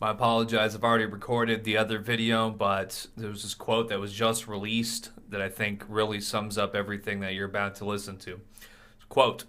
I apologize. I've already recorded the other video, but there was this quote that was just released that I think really sums up everything that you're about to listen to. Quote,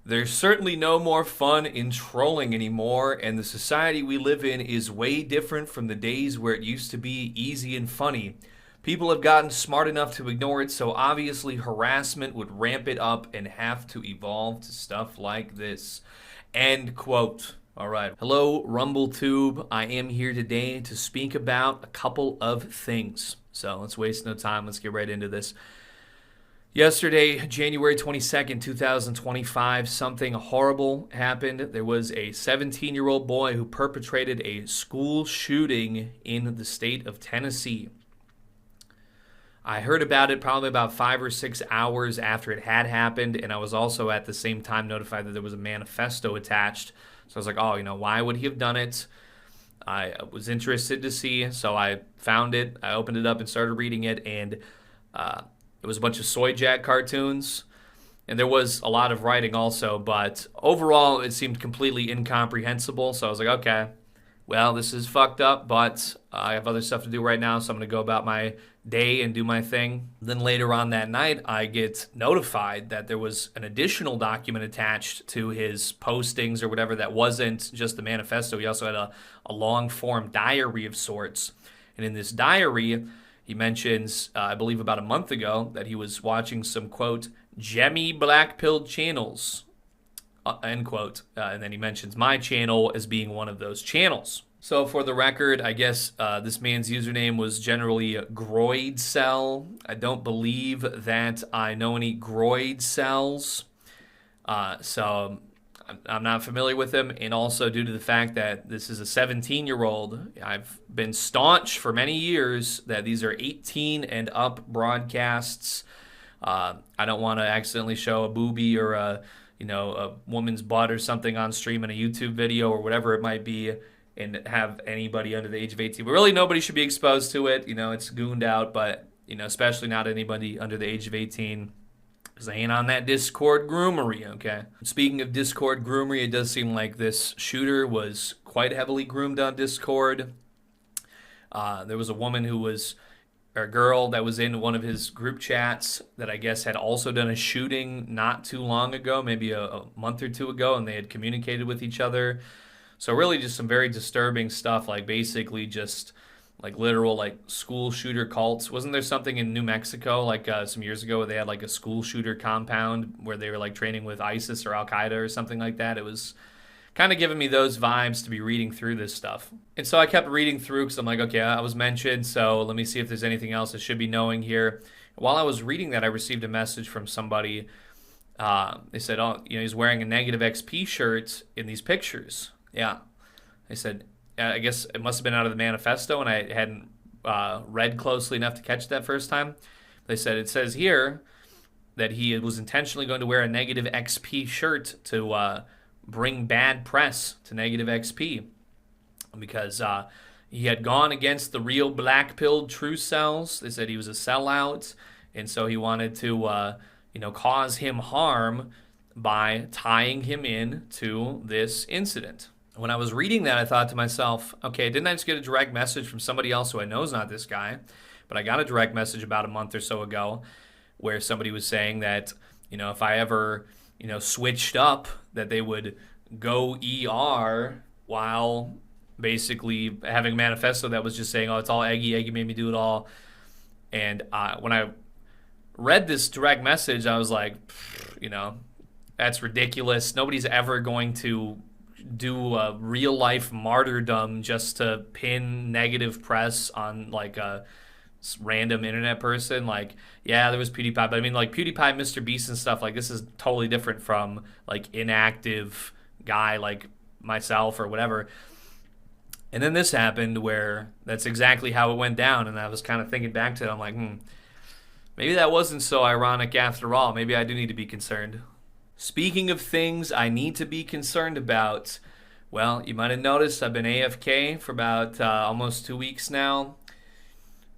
"There's certainly no more fun in trolling anymore, and the society we live in is way different from the days where it used to be easy and funny. People have gotten smart enough to ignore it, so obviously harassment would ramp it up and have to evolve to stuff like this." End quote. All right. Hello, RumbleTube. I am here today to speak about a couple of things. So let's waste no time. Let's get right into this. Yesterday, January 22nd, 2025, something horrible happened. There was a 17-year-old boy who perpetrated a school shooting in the state of Tennessee. I heard about it probably about 5 or 6 hours after it had happened, and I was also at the same time notified that there was a manifesto attached. So I was like, oh, why would he have done it? I was interested to see, so I found it. I opened it up and started reading it, and it was a bunch of Soy Jack cartoons, and there was a lot of writing also, but overall it seemed completely incomprehensible. So I was like, okay, well, this is fucked up, but I have other stuff to do right now, so I'm going to go about my day and do my thing. Then later on that night, I get notified that there was an additional document attached to his postings or whatever that wasn't just the manifesto. He also had a long-form diary of sorts. And in this diary, he mentions, I believe about a month ago, that he was watching some, quote, Jemmy black-pilled channels, end quote. And then he mentions my channel as being one of those channels. So for the record, I guess this man's username was generally Groidcell. I don't believe that I know any Groidcells. So I'm not familiar with him. And also due to the fact that this is a 17-year-old, I've been staunch for many years that these are 18 and up broadcasts. I don't want to accidentally show a boobie or a woman's butt or something on stream in a YouTube video or whatever it might be, and have anybody under the age of 18. But really, nobody should be exposed to it. It's gooned out, but, especially not anybody under the age of 18, because they ain't on that Discord groomery, okay? Speaking of Discord groomery, it does seem like this shooter was quite heavily groomed on Discord. There was a woman or a girl that was in one of his group chats that I guess had also done a shooting not too long ago, maybe a month or two ago, and they had communicated with each other. So really just some very disturbing stuff, like basically just like literal like school shooter cults. Wasn't there something in New Mexico like some years ago where they had like a school shooter compound where they were like training with ISIS or Al-Qaeda or something like that? It was kind of giving me those vibes to be reading through this stuff. And so I kept reading through because I'm like, okay, I was mentioned, so let me see if there's anything else I should be knowing here. While I was reading that, I received a message from somebody. They said, oh, he's wearing a negative XP shirt in these pictures. Yeah. I said, I guess it must have been out of the manifesto, and I hadn't read closely enough to catch that first time. They said, it says here that he was intentionally going to wear a negative XP shirt to bring bad press to negative XP because he had gone against the real black-pilled true cells. They said he was a sellout, and so he wanted to, cause him harm by tying him in to this incident. When I was reading that, I thought to myself, okay, didn't I just get a direct message from somebody else who I know is not this guy? But I got a direct message about a month or so ago where somebody was saying that, if I ever, switched up, that they would go ER while basically having a manifesto that was just saying, oh, it's all Eggy. Eggy made me do it all. And when I read this direct message, I was like, that's ridiculous. Nobody's ever going to do a real life martyrdom just to pin negative press on like a random internet person. Like, yeah, there was PewDiePie, but I mean like PewDiePie, Mr. Beast and stuff, like this is totally different from like inactive guy like myself or whatever. And then this happened where that's exactly how it went down, and I was kind of thinking back to it. I'm like, maybe that wasn't so ironic after all. Maybe I do need to be concerned. Speaking of things I need to be concerned about, well, you might have noticed I've been AFK for about almost 2 weeks now.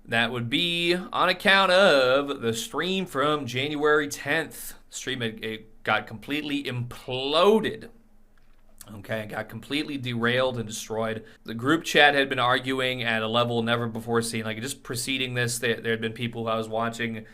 That would be on account of the stream from January 10th. The stream it got completely imploded. Okay, got completely derailed and destroyed. The group chat had been arguing at a level never before seen. Like just preceding this, there had been people who I was watching.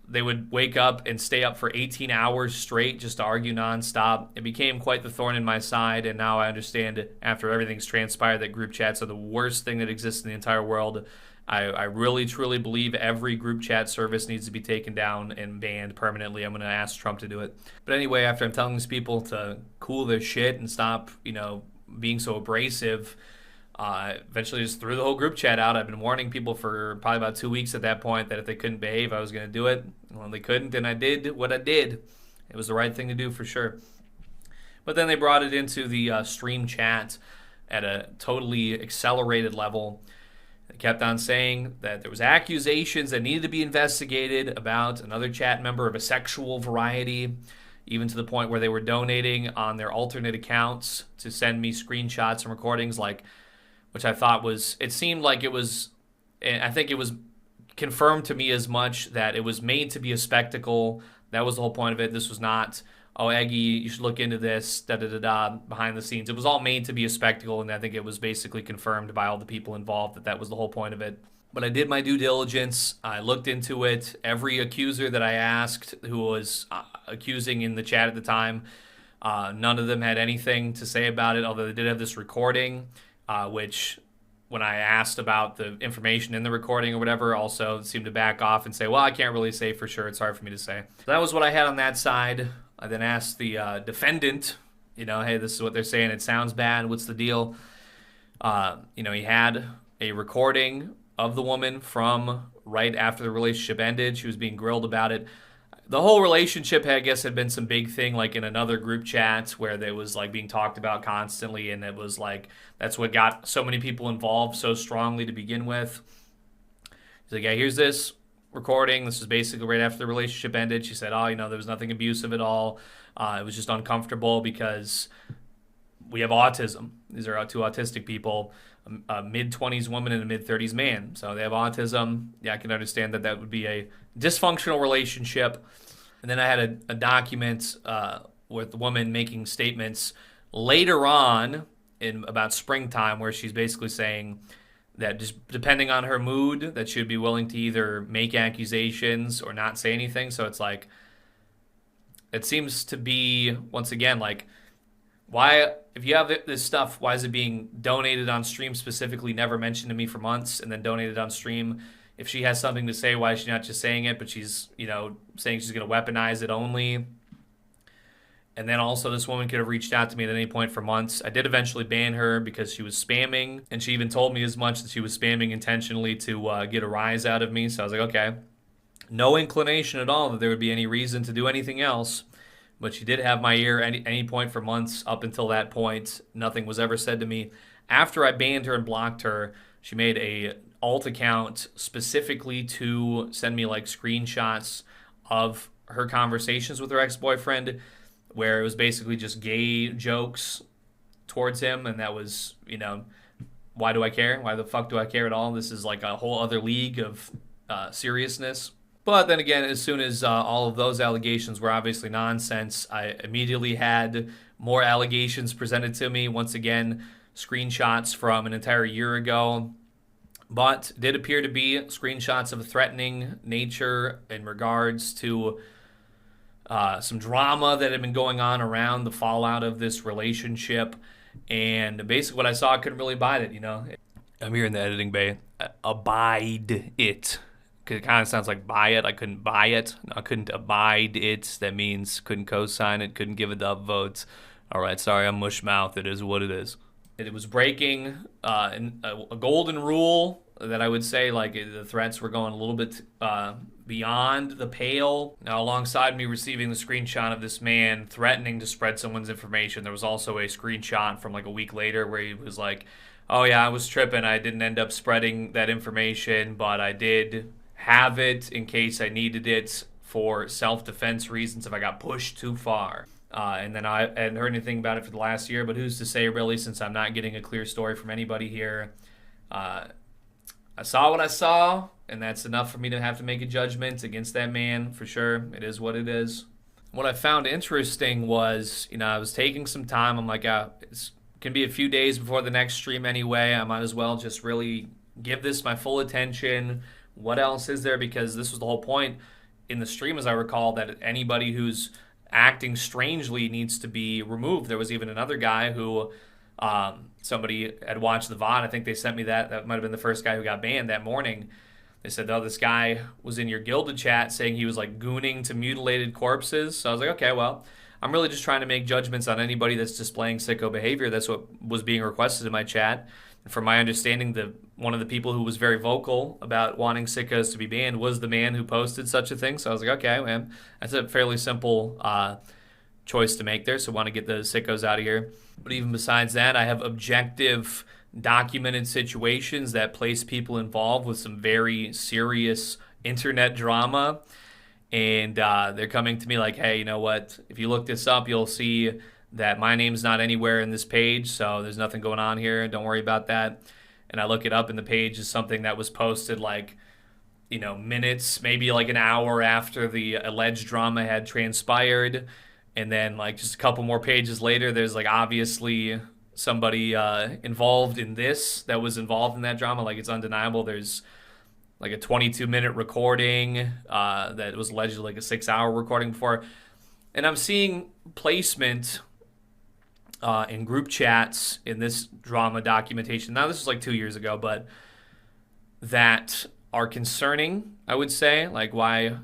They would wake up and stay up for 18 hours straight just to argue nonstop. It became quite the thorn in my side, and now I understand after everything's transpired that group chats are the worst thing that exists in the entire world. I really, truly believe every group chat service needs to be taken down and banned permanently. I'm going to ask Trump to do it. But anyway, after I'm telling these people to cool their shit and stop, being so abrasive, eventually just threw the whole group chat out. I've been warning people for probably about 2 weeks at that point that if they couldn't behave, I was going to do it. Well, they couldn't, and I did what I did. It was the right thing to do for sure. But then they brought it into the stream chat at a totally accelerated level. They kept on saying that there was accusations that needed to be investigated about another chat member of a sexual variety, even to the point where they were donating on their alternate accounts to send me screenshots and recordings, which I thought was, it seemed like it was, I think it was confirmed to me as much that it was made to be a spectacle. That was the whole point of it. This was not, oh, Eggy, you should look into this, da-da-da-da, behind the scenes. It was all made to be a spectacle, and I think it was basically confirmed by all the people involved that that was the whole point of it. But I did my due diligence. I looked into it. Every accuser that I asked who was accusing in the chat at the time, none of them had anything to say about it, although they did have this recording, which when I asked about the information in the recording or whatever, also seemed to back off and say, well, I can't really say for sure. It's hard for me to say. So that was what I had on that side. I then asked the defendant, hey, this is what they're saying. It sounds bad. What's the deal? He had a recording of the woman from right after the relationship ended. She was being grilled about it. The whole relationship, I guess, had been some big thing, like in another group chat where there was like being talked about constantly, and it was like that's what got so many people involved so strongly to begin with. He's like, yeah, here's this recording. This is basically right after the relationship ended. She said, oh, there was nothing abusive at all. It was just uncomfortable because we have autism. These are two autistic people, a mid-20s woman and a mid-30s man. So they have autism. Yeah, I can understand that would be a dysfunctional relationship. And then I had a document with the woman making statements later on in about springtime where she's basically saying that just depending on her mood, that she would be willing to either make accusations or not say anything. So it's like, it seems to be, once again, like, why, if you have this stuff, why is it being donated on stream specifically, never mentioned to me for months, and then donated on stream? If she has something to say, why is she not just saying it, but she's, saying she's going to weaponize it only? And then also this woman could have reached out to me at any point for months. I did eventually ban her because she was spamming, and she even told me as much that she was spamming intentionally to get a rise out of me. So I was like, okay. No inclination at all that there would be any reason to do anything else. But she did have my ear at any point for months up until that point. Nothing was ever said to me. After I banned her and blocked her, she made a alt account specifically to send me like screenshots of her conversations with her ex-boyfriend, where it was basically just gay jokes towards him, and that was, why do I care? Why the fuck do I care at all? This is like a whole other league of seriousness. But then again, as soon as all of those allegations were obviously nonsense, I immediately had more allegations presented to me. Once again, screenshots from an entire year ago, but did appear to be screenshots of a threatening nature in regards to some drama that had been going on around the fallout of this relationship. And basically what I saw, I couldn't really abide it, I'm here in the editing bay. Abide it. It kind of sounds like buy it. I couldn't buy it. I couldn't abide it. That means couldn't co-sign it, couldn't give it the upvotes. All right, sorry, I'm mush mouth. It is what it is. It was breaking a golden rule that I would say, like, the threats were going a little bit beyond the pale. Now, alongside me receiving the screenshot of this man threatening to spread someone's information, there was also a screenshot from like a week later where he was like, oh yeah, I was tripping. I didn't end up spreading that information, but I did have it in case I needed it for self-defense reasons if I got pushed too far. And then I hadn't heard anything about it for the last year, but who's to say, really, since I'm not getting a clear story from anybody here. I saw what I saw, and that's enough for me to have to make a judgment against that man, for sure. It is what it is. What I found interesting was, I was taking some time. I'm like, it's can be a few days before the next stream anyway. I might as well just really give this my full attention. What else is there? Because this was the whole point in the stream, as I recall, that anybody who's acting strangely needs to be removed. There was even another guy who somebody had watched the VOD. I think they sent me that. That might have been the first guy who got banned that morning. They said, oh, this guy was in your Gilded chat saying he was like gooning to mutilated corpses. So I was like, okay, well, I'm really just trying to make judgments on anybody that's displaying sicko behavior. That's what was being requested in my chat. And from my understanding, one of the people who was very vocal about wanting sickos to be banned was the man who posted such a thing. So I was like, okay, man, that's a fairly simple choice to make there. So I want to get the sickos out of here. But even besides that, I have objective documented situations that place people involved with some very serious internet drama. And they're coming to me like, hey, you know what? If you look this up, you'll see that my name's not anywhere in this page, so there's nothing going on here. Don't worry about that. And I look it up, and the page is something that was posted like, minutes, maybe like an hour after the alleged drama had transpired. And then like just a couple more pages later, there's like obviously somebody involved in this that was involved in that drama. Like, it's undeniable. There's like a 22-minute recording that was allegedly like a 6-hour recording before. And I'm seeing placement in group chats in this drama documentation. Now, this was like 2 years ago, but that are concerning, I would say. Like, why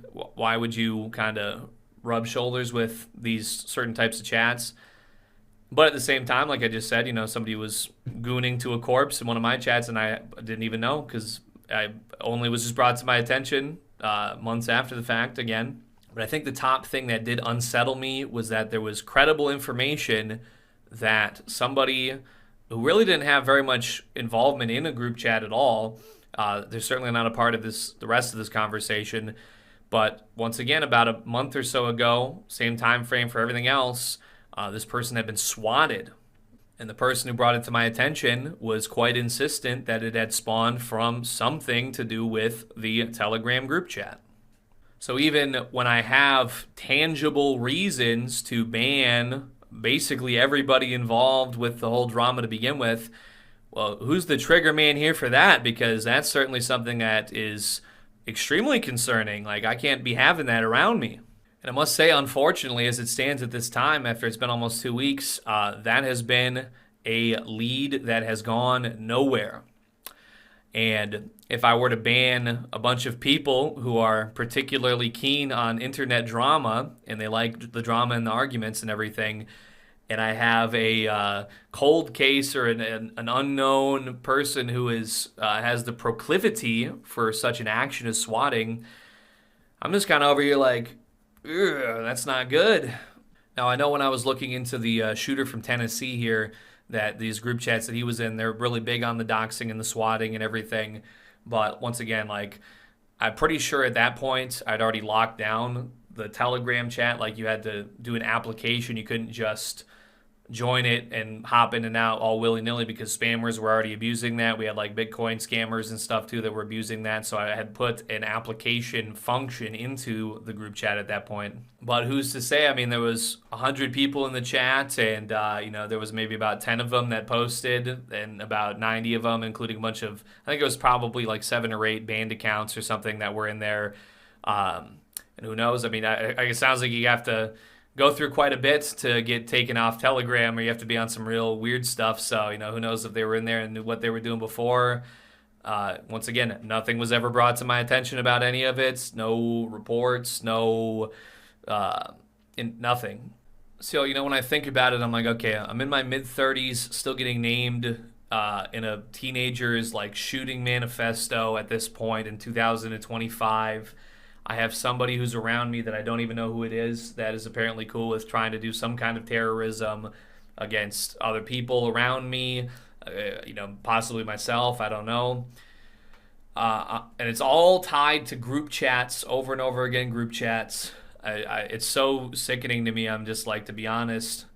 would you kind of rub shoulders with these certain types of chats? But at the same time, like I just said, somebody was gooning to a corpse in one of my chats, and I didn't even know because I only was just brought to my attention months after the fact again. But I think the top thing that did unsettle me was that there was credible information that somebody who really didn't have very much involvement in a group chat at all, they're certainly not a part of the rest of this conversation. But once again, about a month or so ago, same time frame for everything else, this person had been swatted. And the person who brought it to my attention was quite insistent that it had spawned from something to do with the Telegram group chat. So even when I have tangible reasons to ban basically everybody involved with the whole drama to begin with, well, who's the trigger man here for that? Because that's certainly something that is extremely concerning. Like, I can't be having that around me. And I must say, unfortunately, as it stands at this time, after it's been almost 2 weeks, that has been a lead that has gone nowhere. And if I were to ban a bunch of people who are particularly keen on internet drama, and they like the drama and the arguments and everything, and I have a cold case or an unknown person who has the proclivity for such an action as swatting, I'm just kind of over here like, that's not good. Now, I know when I was looking into the shooter from Tennessee here, that these group chats that he was in, they're really big on the doxing and the swatting and everything. But once again, like, I'm pretty sure at that point I'd already locked down the Telegram chat. Like, you had to do an application. You couldn't just join it and hop in and out all willy-nilly because spammers were already abusing that. We had like Bitcoin scammers and stuff too that were abusing that. So I had put an application function into the group chat at that point. But who's to say? I mean, there was 100 people in the chat, and there was maybe about 10 of them that posted, and about 90 of them, including a bunch of, I think it was probably like 7 or 8 banned accounts or something that were in there. And who knows? I mean, it sounds like you have to go through quite a bit to get taken off Telegram, or you have to be on some real weird stuff. So, who knows if they were in there and knew what they were doing before. Once again, nothing was ever brought to my attention about any of it. No reports, nothing. So, when I think about it, I'm like, okay, I'm in my mid-30s, still getting named in a teenager's like shooting manifesto at this point in 2025. I have somebody who's around me that I don't even know who it is that is apparently cool with trying to do some kind of terrorism against other people around me, possibly myself, I don't know. And it's all tied to group chats, over and over again, group chats. It's so sickening to me. I'm just like, to be honest,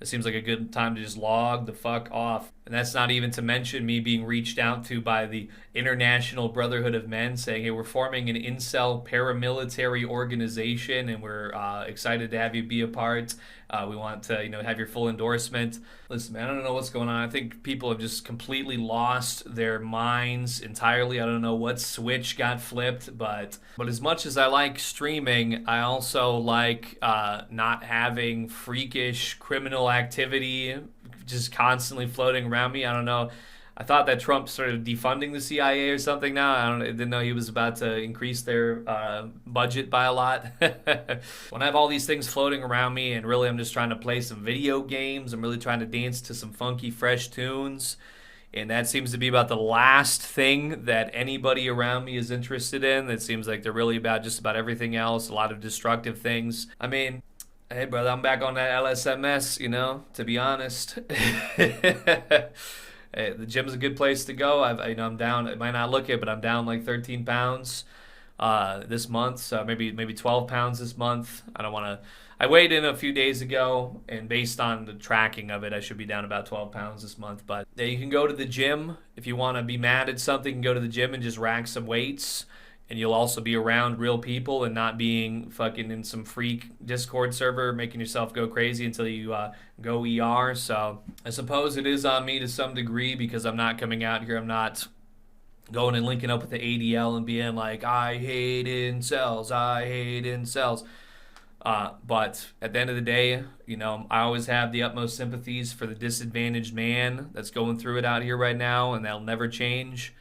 it seems like a good time to just log the fuck off. And that's not even to mention me being reached out to by the International Brotherhood of Men saying, hey, we're forming an incel paramilitary organization and we're excited to have you be a part. We want to, have your full endorsement. Listen, man, I don't know what's going on. I think people have just completely lost their minds entirely. I don't know what switch got flipped, but as much as I like streaming, I also like not having freakish criminal activity just constantly floating around me. I don't know. I thought that Trump started defunding the CIA or something now. I didn't know he was about to increase their budget by a lot. When I have all these things floating around me and really I'm just trying to play some video games, I'm really trying to dance to some funky, fresh tunes. And that seems to be about the last thing that anybody around me is interested in. It seems like they're really about just about everything else, a lot of destructive things. I mean, hey, brother, I'm back on that LSMS, to be honest. Hey, the gym's a good place to go. I'm down. I might not look it, but I'm down like 13 pounds this month. So maybe 12 pounds this month. I don't want to. I weighed in a few days ago, and based on the tracking of it, I should be down about 12 pounds this month. But yeah, you can go to the gym if you want to be mad at something. You can go to the gym and just rack some weights. And you'll also be around real people and not being fucking in some freak Discord server making yourself go crazy until you go ER. So I suppose it is on me to some degree because I'm not coming out here. I'm not going and linking up with the ADL and being like, I hate incels, I hate incels. But at the end of the day, I always have the utmost sympathies for the disadvantaged man that's going through it out here right now, and that'll never change.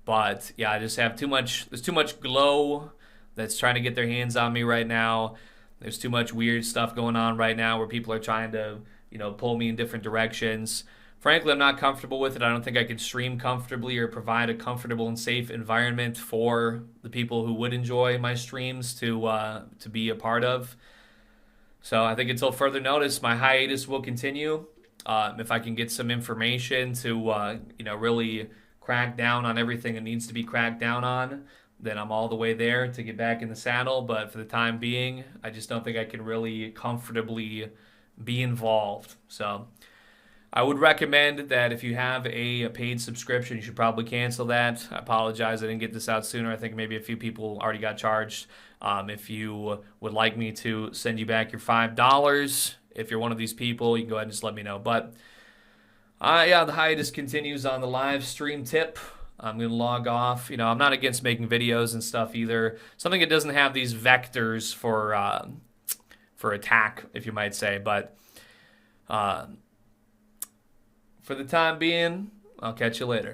But yeah, I just have there's too much glow that's trying to get their hands on me right now. There's too much weird stuff going on right now where people are trying to, pull me in different directions. Frankly, I'm not comfortable with it. I don't think I could stream comfortably or provide a comfortable and safe environment for the people who would enjoy my streams to be a part of. So I think until further notice, my hiatus will continue. If I can get some information to, really crack down on everything that needs to be cracked down on, then I'm all the way there to get back in the saddle. But for the time being, I just don't think I can really comfortably be involved. So I would recommend that if you have a paid subscription, you should probably cancel that. I apologize I didn't get this out sooner. I think maybe a few people already got charged. If you would like me to send you back your $5, if you're one of these people, you can go ahead and just let me know. But yeah, the hiatus continues on the live stream tip. I'm going to log off. I'm not against making videos and stuff either. Something that doesn't have these vectors for attack, if you might say. But for the time being, I'll catch you later.